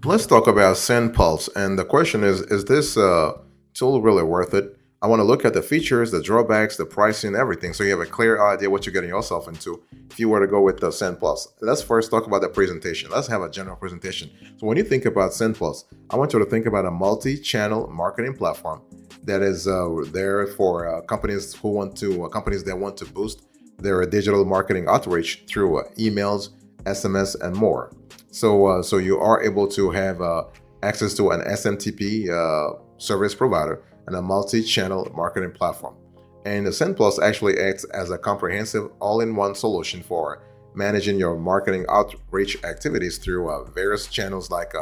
Let's talk about SendPulse. And the question is this tool really worth it? I want to look at the features, the drawbacks, the pricing, everything, so you have a clear idea what you're getting yourself into if you were to go with the SendPulse. Let's first talk about the presentation. Let's have a general presentation. So when you think about SendPulse, I want you to think about a multi-channel marketing platform that is there for companies that want to boost their digital marketing outreach through emails, SMS, and more. So you are able to have access to an SMTP service provider and a multi-channel marketing platform. And the SendPlus actually acts as a comprehensive all-in-one solution for managing your marketing outreach activities through various channels like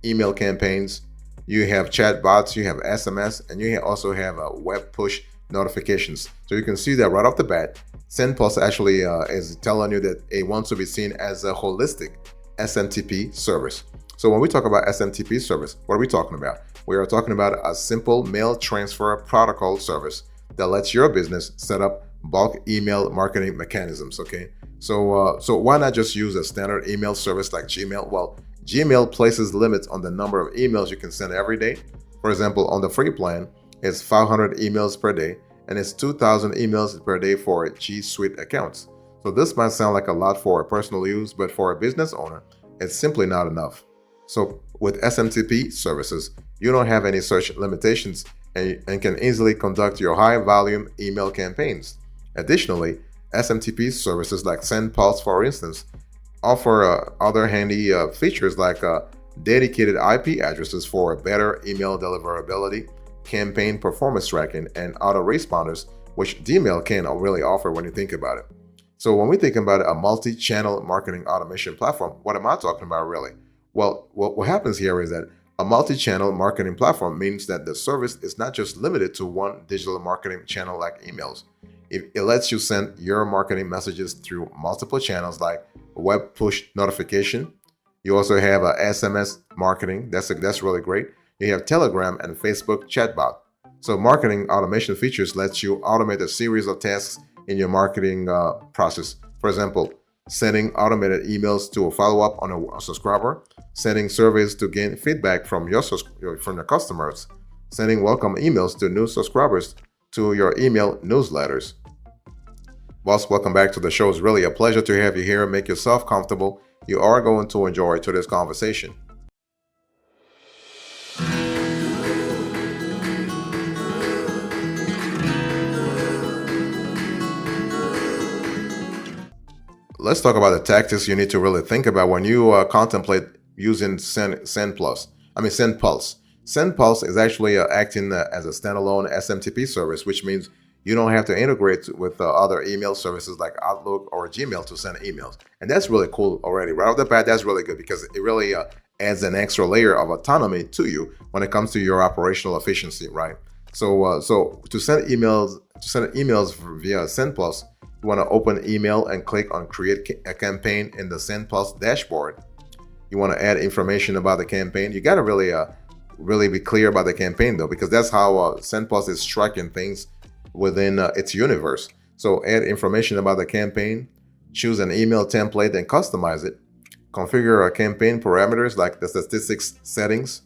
email campaigns. You have chat bots, you have SMS, and you also have web push notifications. So you can see that right off the bat, SendPlus actually is telling you that it wants to be seen as a holistic SMTP service. So when we talk about SMTP service, what are we talking about? We are talking about a simple mail transfer protocol service that lets your business set up bulk email marketing mechanisms. Okay, so why not just use a standard email service like Gmail? Well, Gmail places limits on the number of emails you can send every day. For example, on the free plan, it's 500 emails per day, and it's 2,000 emails per day for G Suite accounts. So this might sound like a lot for personal use, but for a business owner, it's simply not enough. So with SMTP services, you don't have any such limitations and can easily conduct your high volume email campaigns. Additionally, SMTP services like SendPulse, for instance, offer other handy features like dedicated IP addresses for better email deliverability, campaign performance tracking, and autoresponders, which Gmail can't really offer when you think about it. So when we think about a multi-channel marketing automation platform, what am I talking about really? Well, what happens here is that a multi-channel marketing platform means that the service is not just limited to one digital marketing channel like emails. It lets you send your marketing messages through multiple channels like web push notification. You also have a SMS marketing. That's really great. You have Telegram and Facebook chatbot. So marketing automation features lets you automate a series of tasks in your marketing process. For example, sending automated emails to follow up on a subscriber, sending surveys to gain feedback from your customers, sending welcome emails to new subscribers to your email newsletters. Boss, welcome back to the show. It's really a pleasure to have you here. Make yourself comfortable. You are going to enjoy today's conversation. Let's talk about the tactics you need to really think about when you contemplate using SendPulse. SendPulse is actually acting as a standalone SMTP service, which means you don't have to integrate with other email services like Outlook or Gmail to send emails. And that's really cool already. Right off the bat, that's really good because it really adds an extra layer of autonomy to you when it comes to your operational efficiency, right? So to send emails via SendPulse, you want to open email and click on create a campaign in the SendPulse dashboard. You want to add information about the campaign. You got to really be clear about the campaign though, because that's how SendPulse is tracking things within its universe. So add information about the campaign, choose an email template and customize it, configure campaign parameters like the statistics settings,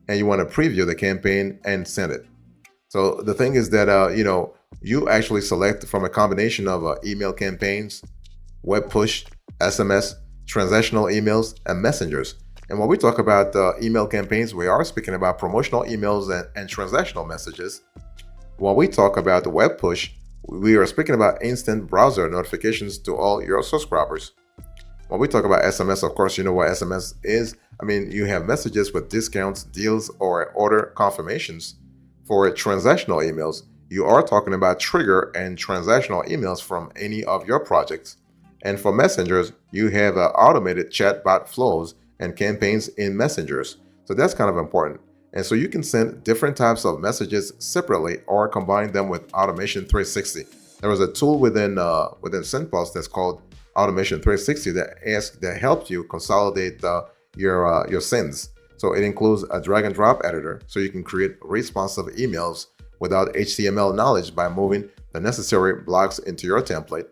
and you want to preview the campaign and send it. So the thing is that you actually select from a combination of email campaigns, web push, SMS, transactional emails, and messengers. And when we talk about email campaigns, we are speaking about promotional emails and transactional messages. When we talk about the web push, we are speaking about instant browser notifications to all your subscribers. When we talk about SMS, of course, you know what SMS is. You have messages with discounts, deals, or order confirmations. For transactional emails, you are talking about trigger and transactional emails from any of your projects. And for messengers, you have automated chatbot flows and campaigns in messengers. So that's kind of important. And so you can send different types of messages separately or combine them with Automation 360. There was a tool within SendPulse that's called Automation 360 that helps you consolidate your sends. So it includes a drag and drop editor, so you can create responsive emails without HTML knowledge by moving the necessary blocks into your template.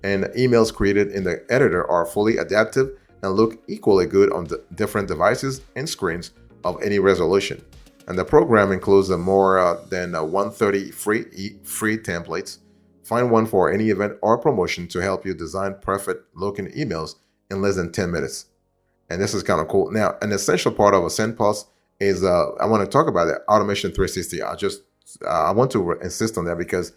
And emails created in the editor are fully adaptive and look equally good on the different devices and screens of any resolution. And the program includes more than 130 free templates. Find one for any event or promotion to help you design perfect looking emails in less than 10 minutes. And this is kind of cool. Now, an essential part of a SendPulse is I want to talk about it, Automation 360. I want to insist on that because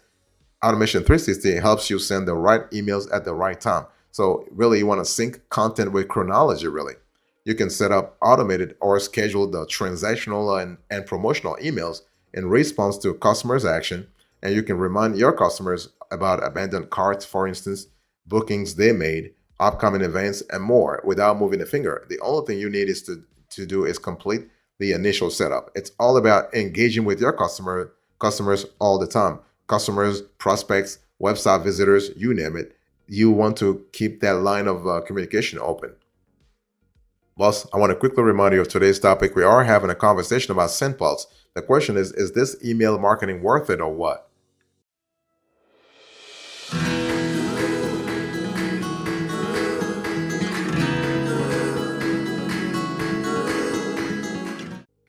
Automation 360 helps you send the right emails at the right time. So really, you want to sync content with chronology, really. You can set up automated or schedule the transactional and promotional emails in response to customers' action. And you can remind your customers about abandoned carts, for instance, bookings they made, upcoming events, and more without moving a finger. The only thing you need is to do is complete the initial setup. It's all about engaging with your customers all the time. Customers, prospects, website visitors, you name it. You want to keep that line of communication open. Boss, I want to quickly remind you of today's topic. We are having a conversation about SendPulse. The question is this email marketing worth it or what?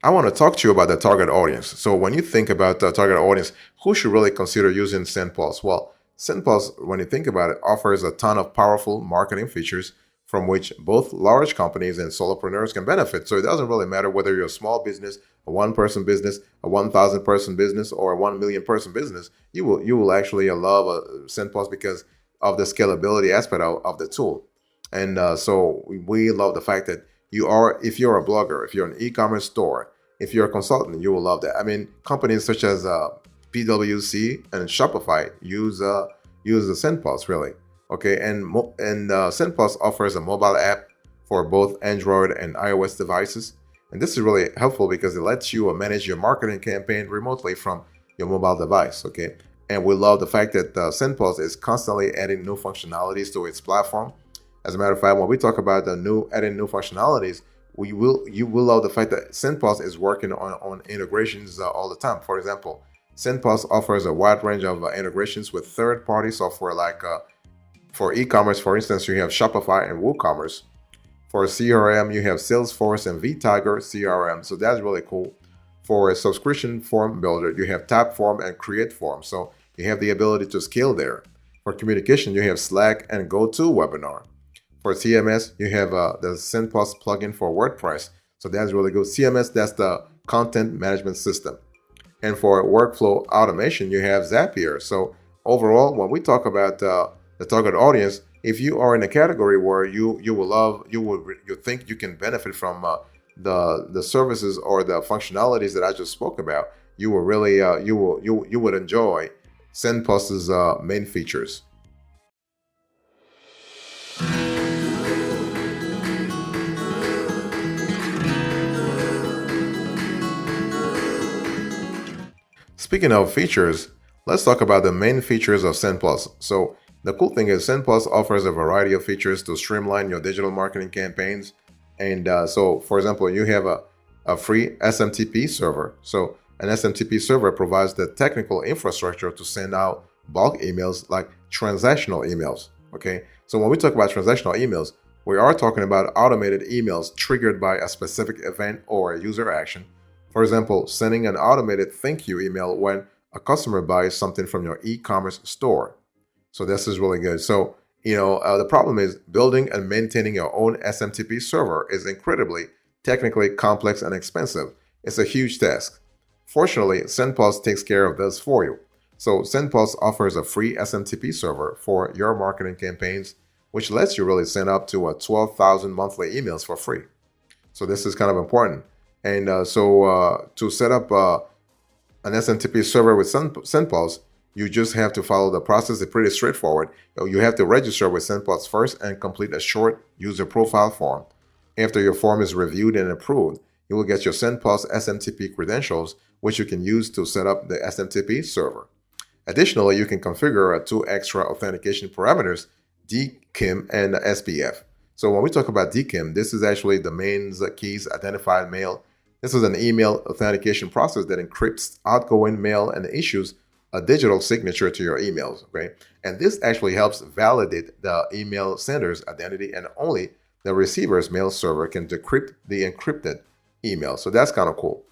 I want to talk to you about the target audience. So when you think about the target audience, who should really consider using SendPulse? Well, SendPulse, when you think about it, offers a ton of powerful marketing features from which both large companies and solopreneurs can benefit. So it doesn't really matter whether you're a small business, a one-person business, a 1,000-person business, or a 1 million-person business. You will actually love SendPulse because of the scalability aspect of the tool. And so we love the fact that if you're a blogger, if you're an e-commerce store, if you're a consultant, you will love that. I mean, companies such as PwC and Shopify use the SendPulse, really. Okay, and SendPulse offers a mobile app for both Android and iOS devices, and this is really helpful because it lets you manage your marketing campaign remotely from your mobile device. Okay, and we love the fact that SendPulse is constantly adding new functionalities to its platform. As a matter of fact, when we talk about adding new functionalities, you will love the fact that SendPulse is working on integrations all the time. For example, SendPulse offers a wide range of integrations with third-party software like for e-commerce, for instance, you have Shopify and WooCommerce. For CRM, you have Salesforce and vTiger CRM. So that's really cool. For a subscription form builder, you have Typeform and CreateForm. So you have the ability to scale there. For communication, you have Slack and GoToWebinar. For CMS, you have the SendPulse plugin for WordPress. So that's really good. CMS, that's the content management system. And for workflow automation, you have Zapier. So overall, when we talk about the target audience, if you are in a category where you think you can benefit from the services or the functionalities that I just spoke about, you will really you would enjoy SendPulse's main features. Speaking of features, let's talk about the main features of SendPulse. So the cool thing is SendPulse offers a variety of features to streamline your digital marketing campaigns. And so, for example, you have a free SMTP server. So an SMTP server provides the technical infrastructure to send out bulk emails like transactional emails. Okay, so when we talk about transactional emails, we are talking about automated emails triggered by a specific event or a user action. For example, sending an automated thank you email when a customer buys something from your e-commerce store. So this is really good. So, the problem is building and maintaining your own SMTP server is incredibly technically complex and expensive. It's a huge task. Fortunately, SendPulse takes care of this for you. So SendPulse offers a free SMTP server for your marketing campaigns, which lets you really send up to 12,000 monthly emails for free. So this is kind of important. And to set up an SMTP server with SendPulse, you just have to follow the process. It's pretty straightforward. You have to register with SendPulse first and complete a short user profile form. After your form is reviewed and approved, you will get your SendPulse SMTP credentials, which you can use to set up the SMTP server. Additionally, you can configure 2 extra authentication parameters, DKIM and SPF. So when we talk about DKIM, this is actually domains, keys, identified mail. This is an email authentication process that encrypts outgoing mail and issues a digital signature to your emails, okay? And this actually helps validate the email sender's identity and only the receiver's mail server can decrypt the encrypted email. So that's kind of cool.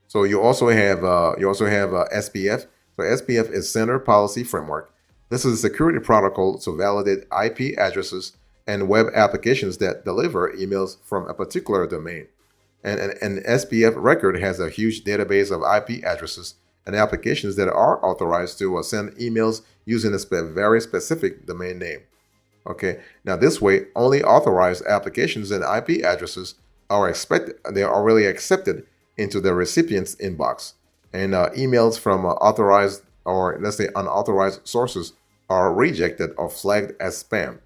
So you also have SPF. So SPF is Sender Policy Framework. This is a security protocol to validate IP addresses and web applications that deliver emails from a particular domain. And an SPF record has a huge database of IP addresses and applications that are authorized to send emails using a very specific domain name. Okay, now this way, only authorized applications and IP addresses they are really accepted into the recipient's inbox. And emails from authorized or let's say unauthorized sources are rejected or flagged as spam.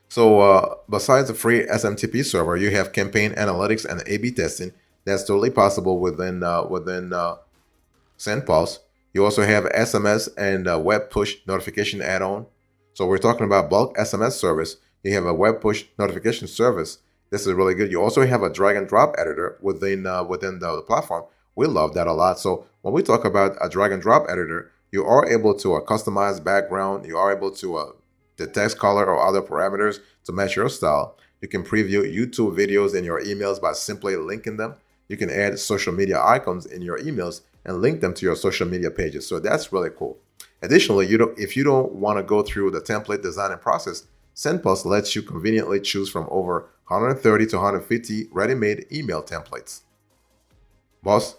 So besides the free SMTP server, you have campaign analytics and A/B testing. That's totally possible within SendPulse. You also have SMS and web push notification add-on. So we're talking about bulk SMS service. You have a web push notification service. This is really good. You also have a drag and drop editor within the platform. We love that a lot. So when we talk about a drag and drop editor, you are able to customize background. You are able to the text color or other parameters to match your style. You can preview YouTube videos in your emails by simply linking them. You can add social media icons in your emails and link them to your social media pages. So that's really cool. Additionally, if you don't want to go through the template designing process, SendPulse lets you conveniently choose from over 130 to 150 ready-made email templates. Boss,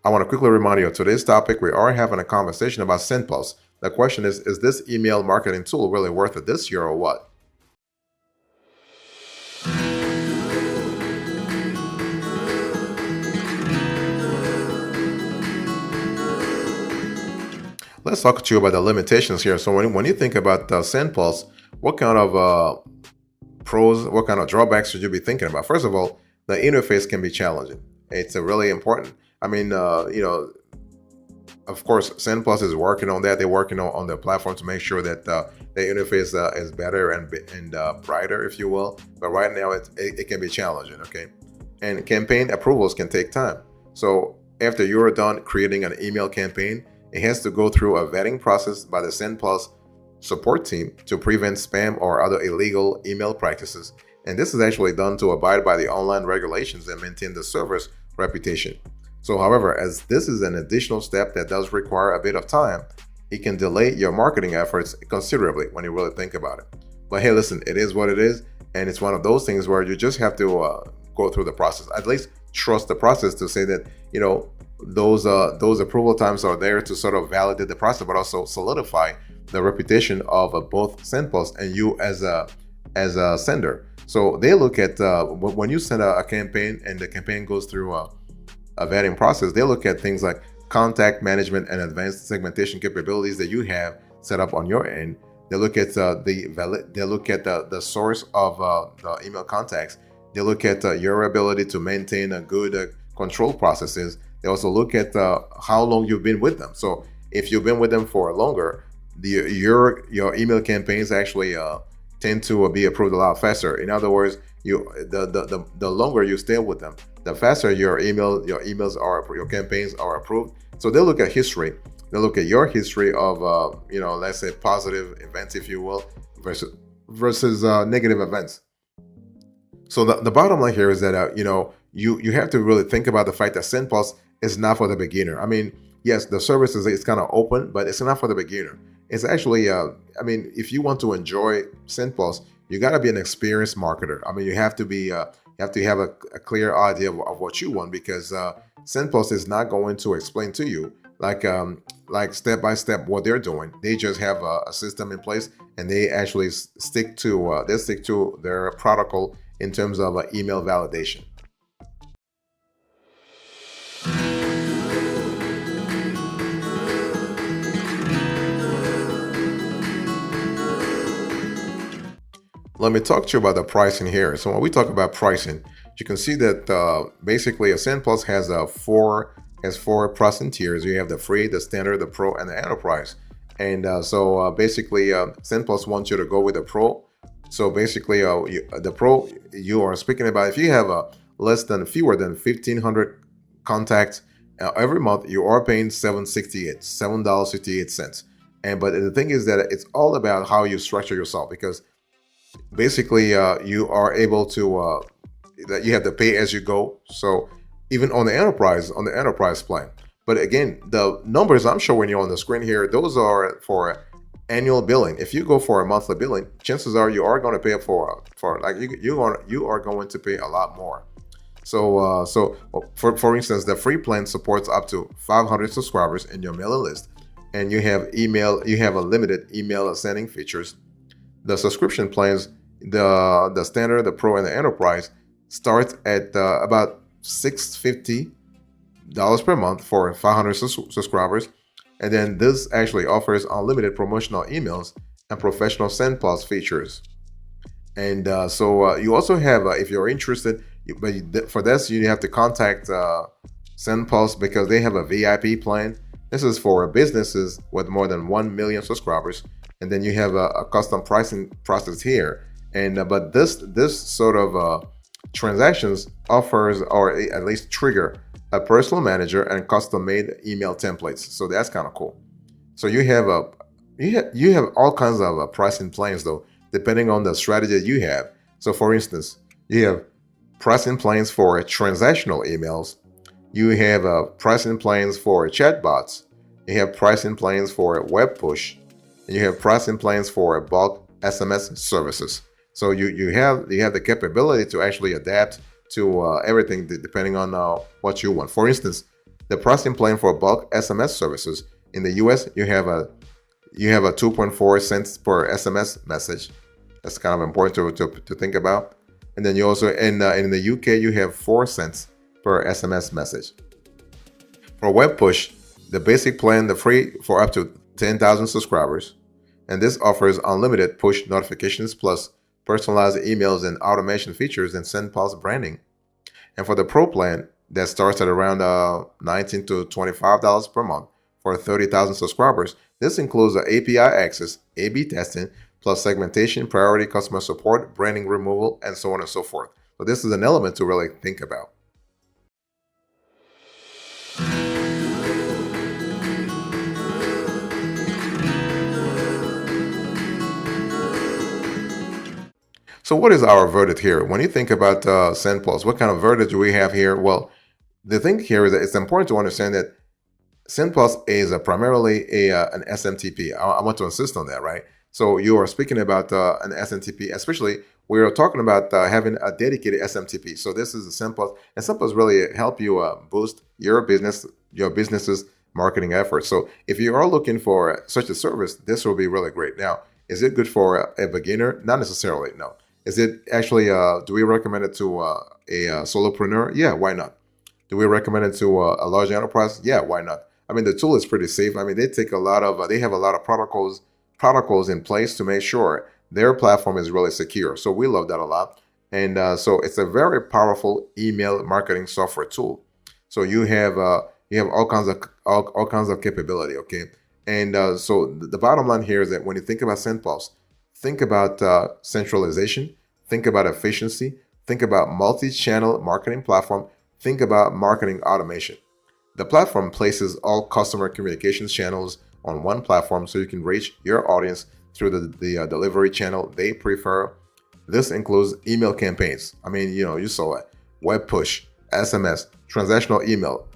I want to quickly remind you of today's topic. We are having a conversation about SendPulse. The question is this email marketing tool really worth it this year or what? Let's talk to you about the limitations here. So when you think about SendPulse, what kind of pros, what kind of drawbacks should you be thinking about? First of all, the interface can be challenging. It's really important. I mean, of course, SendPlus is working on that. They're working on the platform to make sure that the interface is better and brighter, if you will. But right now, it can be challenging, okay? And campaign approvals can take time. So after you're done creating an email campaign, it has to go through a vetting process by the SendPlus support team to prevent spam or other illegal email practices. And this is actually done to abide by the online regulations and maintain the server's reputation. So, however, as this is an additional step that does require a bit of time, it can delay your marketing efforts considerably when you really think about it. But hey, listen, it is what it is, and it's one of those things where you just have to go through the process. At least trust the process to say that, you know, those approval times are there to sort of validate the process, but also solidify the reputation of both SendPulse and you as a sender. So they look at when you send a campaign and the campaign goes through a vetting process, they look at things like contact management and advanced segmentation capabilities that you have set up on your end. They look at the source of the email contacts. They look at your ability to maintain a good control processes. They also look at how long you've been with them. So if you've been with them for longer, your email campaigns actually tend to be approved a lot faster. In other words, the longer you stay with them, the faster your campaigns are approved. So they look at history. They look at your history of let's say positive events, if you will, versus negative events. So the bottom line here is that you have to really think about the fact that SendPulse is not for the beginner. I mean, yes, the service is kind of open, but it's not for the beginner. It's actually, if you want to enjoy SendPulse, you got to be an experienced marketer. I mean, you have to have a clear idea of what you want, because SendPulse is not going to explain to you like step by step what they're doing. They just have a system in place, and they actually stick to their protocol in terms of email validation. Let me talk to you about the pricing here. So when we talk about pricing, you can see that basically a SendPulse has four pricing tiers. You have the free, the standard, the pro, and the enterprise. And so basically, SendPulse wants you to go with the pro. So basically, the pro you are speaking about, if you have fewer than 1,500 contacts every month, you are paying $7.68. But the thing is that it's all about how you structure yourself, because Basically, you are able to that you have to pay as you go. So even on the enterprise plan. But again, the numbers I'm showing you on the screen here, those are for annual billing. If you go for a monthly billing, chances are you are going to pay for like you are going to pay a lot more. For instance, the free plan supports up to 500 subscribers in your mailing list, and you have email. You have a limited email sending features. The subscription plans, the standard, the pro, and the enterprise, starts at about $650 per month for 500 subscribers, and then this actually offers unlimited promotional emails and professional SendPulse features. And you also have, if you're interested, for this you have to contact SendPulse because they have a VIP plan. This is for businesses with more than 1 million subscribers, and then you have a custom pricing process here. And but this sort of transactions offers, or at least trigger, a personal manager and custom-made email templates. So that's kind of cool. So you have all kinds of pricing plans though, depending on the strategy you have. So for instance, you have pricing plans for transactional emails. You have pricing plans for chatbots. You have pricing plans for web push, and you have pricing plans for bulk SMS services. So you have the capability to actually adapt to everything depending on what you want. For instance, the pricing plan for bulk SMS services in the US, you have a 2.4 cents per SMS message. That's kind of important to think about. And then you also in the UK you have 4 cents per SMS message. For web push, the basic plan, the free for up to 10,000 subscribers, and this offers unlimited push notifications plus personalized emails and automation features and SendPulse branding. And for the pro plan, that starts at around $19 to $25 per month for 30,000 subscribers. This includes API access, A/B testing, plus segmentation, priority customer support, branding removal, and so on and so forth. So this is an element to really think about. So what is our verdict here? When you think about SendPulse, what kind of verdict do we have here? Well, the thing here is that it's important to understand that SendPulse is primarily an SMTP. I want to insist on that, right? So you are speaking about an SMTP, especially we are talking about having a dedicated SMTP. So this is a SendPulse, and SendPulse really help you boost your business's marketing efforts. So if you are looking for such a service, this will be really great. Now, is it good for a beginner? Not necessarily, no. Is it actually, do we recommend it to a solopreneur? Yeah, why not? Do we recommend it to a large enterprise? Yeah, why not? I mean, the tool is pretty safe. I mean, they take a lot of, they have a lot of protocols in place to make sure their platform is really secure. So we love that a lot. And so it's a very powerful email marketing software tool. So you have all kinds of capability, okay? And so the bottom line here is that when you think about SendPulse, think about centralization, think about efficiency, think about multi-channel marketing platform, think about marketing automation. The platform places all customer communications channels on one platform so you can reach your audience through the delivery channel they prefer. This includes email campaigns. I mean, you saw it. Web push, SMS, transactional email,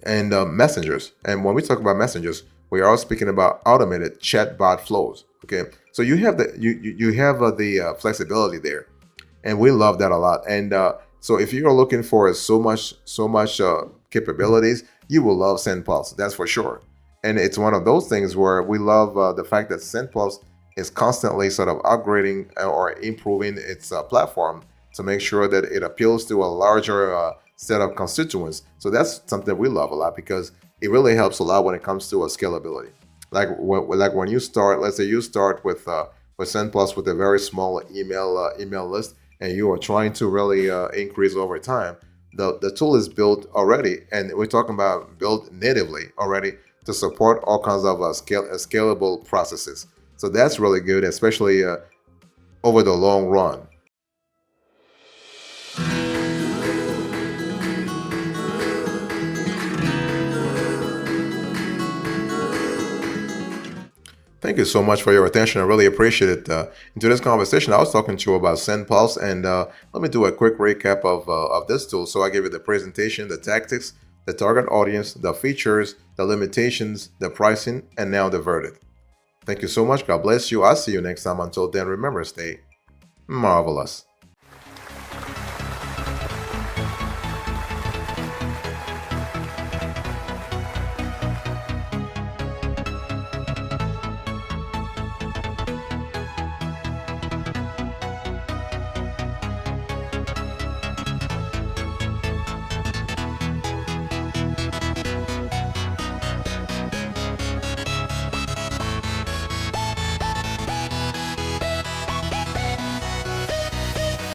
and messengers. And when we talk about messengers, we are speaking about automated chatbot flows. Okay, so you have the flexibility there, and we love that a lot. And so if you're looking for so much capabilities, you will love SendPulse. That's for sure. And it's one of those things where we love the fact that SendPulse is constantly sort of upgrading or improving its platform to make sure that it appeals to a larger set of constituents. So that's something we love a lot because it really helps a lot when it comes to scalability. Like when you start, let's say you start with SendPlus with a very small email list, and you are trying to really increase over time. The tool is built already, and we're talking about built natively already to support all kinds of scalable processes. So that's really good, especially over the long run. Thank you so much for your attention. I really appreciate it. In today's conversation, I was talking to you about SendPulse, and let me do a quick recap of this tool. So I gave you the presentation, the tactics, the target audience, the features, the limitations, the pricing, and now the verdict. Thank you so much. God bless you. I'll see you next time. Until then, remember, stay marvelous.